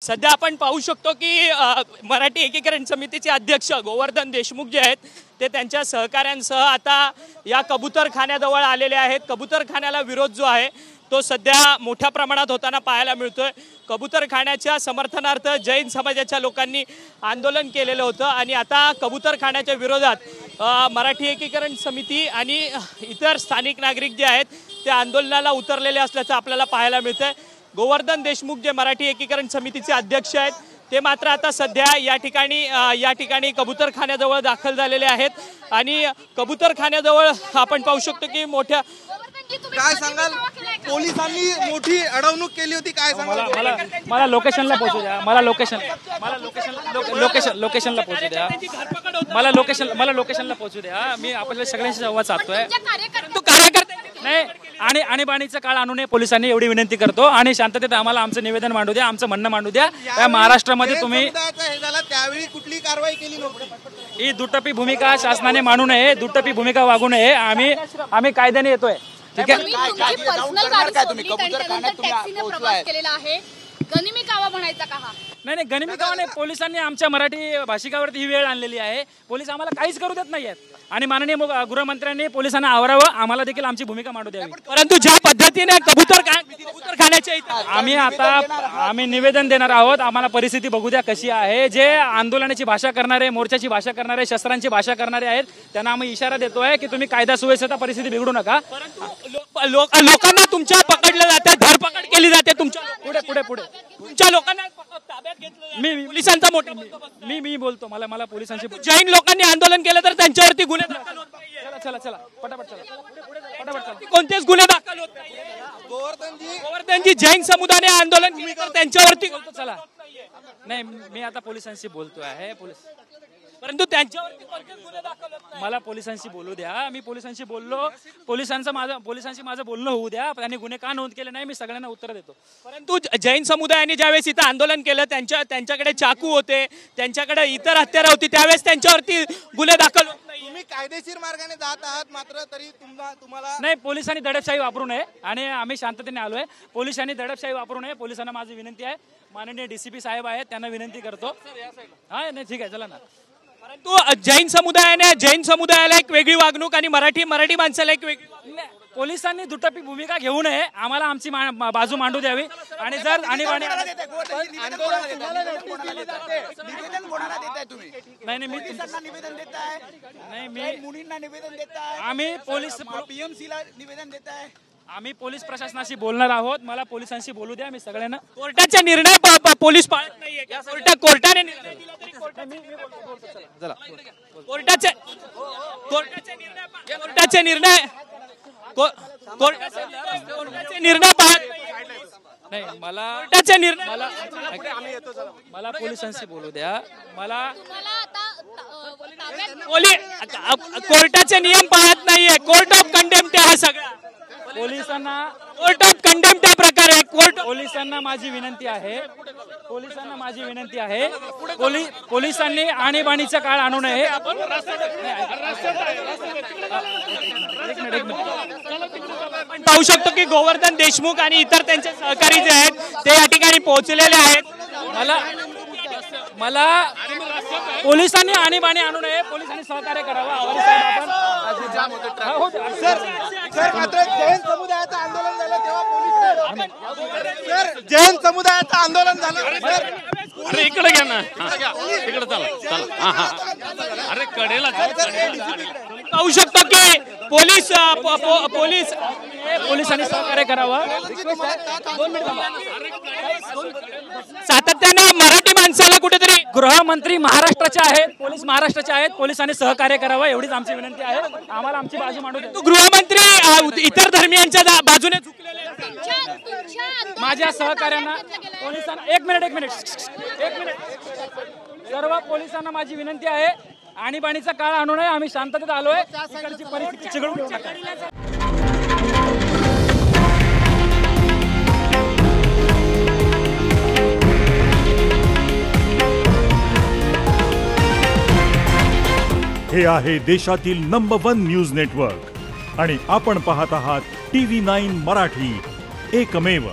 सध्या आपण पाहू शकतो की मराठी एकीकरण समितीचे अध्यक्ष गोवर्धन देशमुख जे आहेत ते त्यांच्या सहकाऱ्यांसह आता या कबूतरखान्याजवळ आलेले आहेत। कबूतरखान्याला विरोध जो आहे तो सध्या मोठ्या प्रमाणात होताना पाहायला मिळतोय। कबूतरखान्याच्या समर्थनार्थ जैन समाजाच्या लोकांनी आंदोलन केलेलं होतं आणि आता कबूतरखान्याच्या विरोधात मराठी एकीकरण समिती आणि इतर स्थानिक नागरिक जे आहेत ते आंदोलनाला उतरलेले असल्याचं आपल्याला पाहायला मिळतंय। गोवर्धन देशमुख जे मराठी एकीकरण समितीचे अध्यक्ष आहेत ते मात्र आता सध्या या ठिकाणी कबूतरखान्याजवळ दाखल झालेले आहेत आणि कबूतरखान्याजवळ आपण पाहू शकतो की मोठ्या काय सांगाल पोलिसांनी मोठी अडवणूक केली होती काय सांगाल मला लोकेशनला पोहोचू द्या लोकेशनला पोहोचू द्या मला लोकेशनला पोहोचू द्या मी आपल्या सगळ्यांशी संवाद साधतोय तो कार्यकर्ते नाही आणि आणीबाणीचा काळ आणू नये पोलिसांनी एवढी विनंती करतो आणि शांततेत आम्हाला आमचं निवेदन मांडू द्या आमचं म्हणणं मांडू द्या। या महाराष्ट्रामध्ये तुम्ही त्यावेळी कुठली कारवाई केली नव्हती। ही दुटप्पी भूमिका शासनाने मानू नये दुटप्पी भूमिका वागू नये आम्ही कायद्याने येतोय ठीक आहे। गनिमी कावा म्हणायचा का हा नाही गनिमी कावा नाही पोलिसांनी आमच्या मराठी भाषिकावरती ही वेळ आणलेली आहे। पोलीस आम्हाला काहीच करू देत नाहीयेत आणि माननीय गृहमंत्र्यांनी पोलिसांना आवरावं आम्हाला देखील आमची भूमिका मांडू द्यावी। परंतु ज्या पद्धतीने कबूतरखान्याच्या आम्ही निवेदन देणार आहोत आम्हाला परिस्थिती बघू द्या कशी आहे। जे आंदोलनाची भाषा करणारे मोर्चाची भाषा करणारे शस्त्रांची भाषा करणारे आहेत त्यांना आम्ही इशारा देतोय की तुम्ही कायदा सुव्यवस्था परिस्थिती बिघडू नका। परंतु लोकांना तुमच्या पकडलं जाते धरपकड केली जाते तुमच्या पुढे तुमच्या लोकांना ताब्यात घेतलं मी पोलिसांचा मोठा मी बोलतो मला पोलिसांशी जैन लोकांनी आंदोलन केलं तर त्यांच्यावरती गुन्हे दाखल होत नाहीये। चला पटापट चला कोणतेच गुन्हे दाखल होत नाहीये। गोवर्धनजी जैन समुदायाने आंदोलन केलं तर त्यांच्यावरती चला नाही मी आता पोलिसांशी बोलतोय आहे परंतु त्यांच्यावरती कोणतेच गुन्हे दाखल होत नाही। मला पोलिसांशी बोलू द्या मी पोलिसांशी बोललो पोलिसांशी माझं बोलणं होऊ द्या त्यांनी गुन्हे का नोंद केले नाही मी सगळ्यांना उत्तर देतो। परंतु जैन समुदायाने ज्यावेळेस इथं आंदोलन केलं त्यांच्याकडे चाकू होते त्यांच्याकडे इतर हत्यारं होती त्यावेळेस त्यांच्यावरती गुन्हे दाखल होत नाही। तुम्ही कायदेशीर मार्गाने जात आहात मात्र तरी तुम्हाला नाही पोलिसांनी दडपशाही वापरू नये आणि आम्ही शांततेने आलोय। पोलिसांनी दडपशाही वापरू नये पोलिसांना माझी विनंती आहे माननीय डीसीपी साहेब आहेत त्यांना विनंती करतो हा नाही ठीक आहे चला ना। परंतु जैन समुदायाला एक वेगळी वागणूक आणि मराठी माणसाला एक वेगळी पोलिसांनी दुटप्पी भूमिका घेऊ नये आम्हाला आमची बाजू मांडू द्यावी आणि जर आणीबाणी आम्ही पोलीस प्रशासनाशी बोलणार आहोत मला पोलिसांशी बोलू द्या मी सगळ्यांना कोर्टाचा निर्णय पोलीस पाळत नाहीये कोर्टाने निर्णय दिला तरी कोर्टाचे निर्णय पाळत नाही मला पोलिसांशी बोलू द्या कोर्टाचे नियम पाळत नाहीये कोर्ट ऑफ कंडेम्प्ट हा सगळा कोर्ट ऑफ कंडेम्प्ट हा प्रकार आहे। पोलिसांना माझी विनंती आहे पोलिसांनी आणीबाणीचा काळ आणू नये। आपण पाहू शकतो की गोवर्धन देशमुख आणि इतर त्यांचे सहकारी जे आहेत ते या ठिकाणी पोहोचलेले आहेत। मला पोलिसांनी आणीबाणी आणू नये पोलिसांनी सहकार्य करावं। मात्र जैन समुदायाचं आंदोलन झालं तेव्हा पोलीस जैन समुदायाचं आंदोलन झालं अरे इकडे घ्या ना इकडे चला अरे कडेला पाहू शकतो की पोलिसांनी सहकार्य करावं। सातत्याने मराठी माणसाला कुठेतरी गृहमंत्री महाराष्ट्राचे आहेत पोलीस महाराष्ट्राचे आहेत पोलिसांनी सहकार्य करावं एवढीच आमची विनंती आहे आम्हाला आमची बाजू मांडू द्या। गृहमंत्री इतर धर्मियांच्या बाजूने माझ्या सहकार्यांना पोलिसांना एक मिनिट सर्व पोलिसांना माझी विनंती आहे आणीबाणीचा काळ आणू नये आम्ही शांततेत आलोय इकडची परिस्थिती चिघळून घेऊ नका। हे आहे देशातील नंबर 1 न्यूज नेटवर्क आणि आपण पाहत आहात TV9 मराठी, एकमेव।